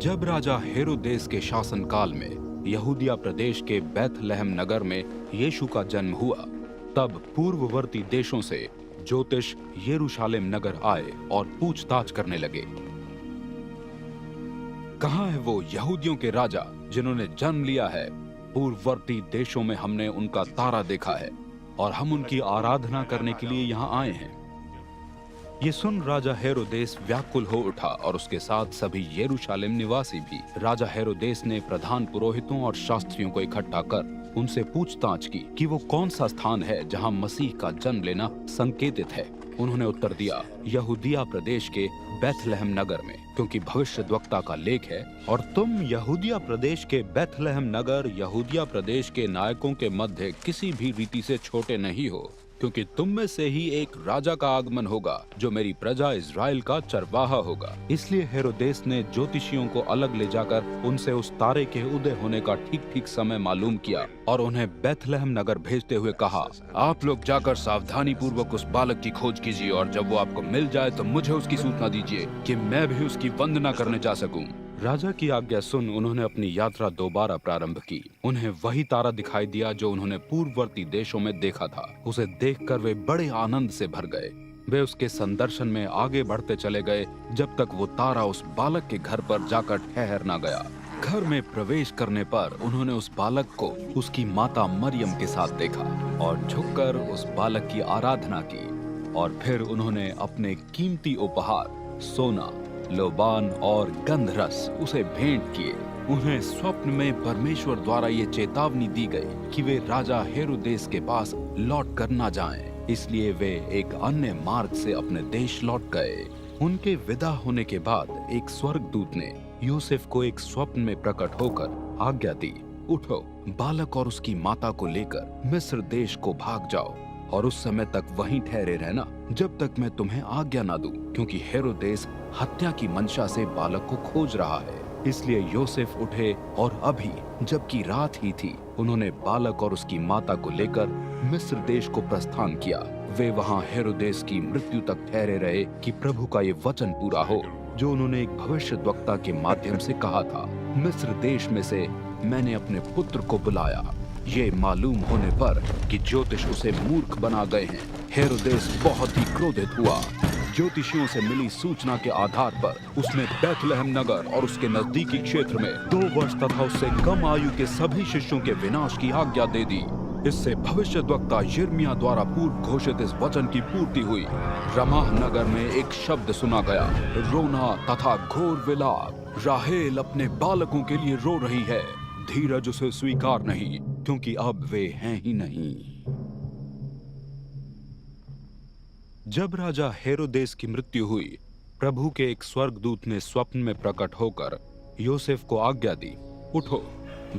जब राजा हेरोदेस के शासनकाल में यहूदिया प्रदेश के बैतलहम नगर में यीशु का जन्म हुआ, तब पूर्ववर्ती देशों से ज्योतिष यरूशलेम नगर आए और पूछताछ करने लगे, कहाँ है वो यहूदियों के राजा जिन्होंने जन्म लिया है? पूर्ववर्ती देशों में हमने उनका तारा देखा है और हम उनकी आराधना करने के लिए यहाँ आए हैं। ये सुन राजा हेरोदेस व्याकुल हो उठा और उसके साथ सभी यरूशलेम निवासी भी। राजा हेरोदेस ने प्रधान पुरोहितों और शास्त्रियों को इकट्ठा कर उनसे पूछताछ की कि वो कौन सा स्थान है जहाँ मसीह का जन्म लेना संकेतित है। उन्होंने उत्तर दिया, यहूदिया प्रदेश के बैतलहम नगर में, क्योंकि भविष्यद्वक्ता का लेख है, और तुम यहूदिया प्रदेश के बैतलहम नगर यहूदिया प्रदेश के नायकों के मध्य किसी भी रीति से छोटे नहीं हो, क्योंकि तुम में से ही एक राजा का आगमन होगा जो मेरी प्रजा इज़राइल का चरवाहा होगा। इसलिए हेरोदेस ने ज्योतिषियों को अलग ले जाकर उनसे उस तारे के उदय होने का ठीक ठीक समय मालूम किया और उन्हें बैतलहम नगर भेजते हुए कहा, आप लोग जाकर सावधानी पूर्वक उस बालक की खोज कीजिए और जब वो आपको मिल जाए तो मुझे उसकी सूचना दीजिए कि मैं भी उसकी वंदना करने जा सकूं। राजा की आज्ञा सुन उन्होंने अपनी यात्रा दोबारा प्रारंभ की। उन्हें वही तारा दिखाई दिया जो उन्होंने पूर्ववर्ती देशों में देखा था। उसे देखकर वे बड़े आनंद से भर गए। वे उसके संदर्शन में आगे बढ़ते चले गए जब तक वो तारा उस बालक के घर पर जाकर ठहर न गया। घर में प्रवेश करने पर उन्होंने उस बालक को उसकी माता मरियम के साथ देखा और झुककर उस बालक की आराधना की। और फिर उन्होंने अपने कीमती उपहार सोना, लोबान और गंधरस उसे भेंट किए। उन्हें स्वप्न में परमेश्वर द्वारा ये चेतावनी दी गई कि वे राजा हेरोदेस के पास लौट कर न जाएं। इसलिए वे एक अन्य मार्ग से अपने देश लौट गए। उनके विदा होने के बाद एक स्वर्गदूत ने यूसुफ को एक स्वप्न में प्रकट होकर आज्ञा दी, उठो, बालक और उसकी माता को लेकर मिस्र देश को भाग जाओ और उस समय तक वहीं ठहरे रहना जब तक मैं तुम्हें आज्ञा ना दूं, क्योंकि हेरोदेस हत्या की मंशा से बालक को खोज रहा है। इसलिए यूसुफ उठे और अभी जबकि रात ही थी, उन्होंने बालक और उसकी माता को लेकर मिस्र देश को प्रस्थान किया। वे वहां हेरोदेस की मृत्यु तक ठहरे रहे कि प्रभु का ये वचन पूरा हो जो उन्होंने एक भविष्यद्वक्ता के माध्यम से कहा था, मिस्र देश में से मैंने अपने पुत्र को बुलाया। ये मालूम होने पर कि ज्योतिष उसे मूर्ख बना गए हैं, हेरोदेस बहुत ही क्रोधित हुआ। ज्योतिषियों से मिली सूचना के आधार पर उसने बैतलहम नगर और उसके नजदीकी क्षेत्र में 2 वर्ष तथा उससे कम आयु के सभी शिष्यों के विनाश की आज्ञा दे दी। इससे भविष्यद्वक्ता यिर्मयाह द्वारा पूर्व घोषित इस वचन की पूर्ति हुई। रमाह नगर में एक शब्द सुना गया, रोना तथा घोर विलाप। राहेल अपने बालकों के लिए रो रही है, धीरज उसे स्वीकार नहीं, क्योंकि अब वे हैं ही नहीं। जब राजा हेरोदेस की मृत्यु हुई, प्रभु के एक स्वर्गदूत ने स्वप्न में प्रकट होकर यूसुफ को आज्ञा दी, उठो,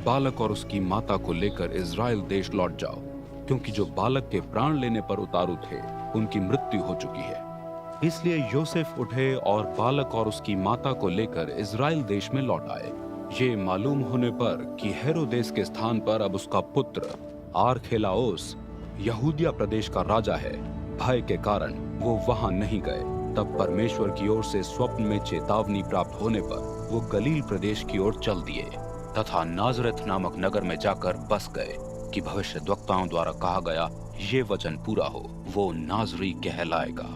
बालक और उसकी माता को लेकर इज़राइल देश लौट जाओ, क्योंकि जो बालक के प्राण लेने पर उतारू थे उनकी मृत्यु हो चुकी है। इसलिए यूसुफ उठे और बालक और उसकी माता को लेकर इज़राइल देश में लौट आए। ये मालूम होने पर कि हेरोदेस के स्थान पर अब उसका पुत्र आर्खेलाओस यहूदिया प्रदेश का राजा है, भय के कारण वो वहां नहीं गए। तब परमेश्वर की ओर से स्वप्न में चेतावनी प्राप्त होने पर वो गलील प्रदेश की ओर चल दिए तथा नाजरत नामक नगर में जाकर बस गए कि भविष्यद्वक्ताओं द्वारा कहा गया ये वचन पूरा हो, वो नाजरी कहलाएगा।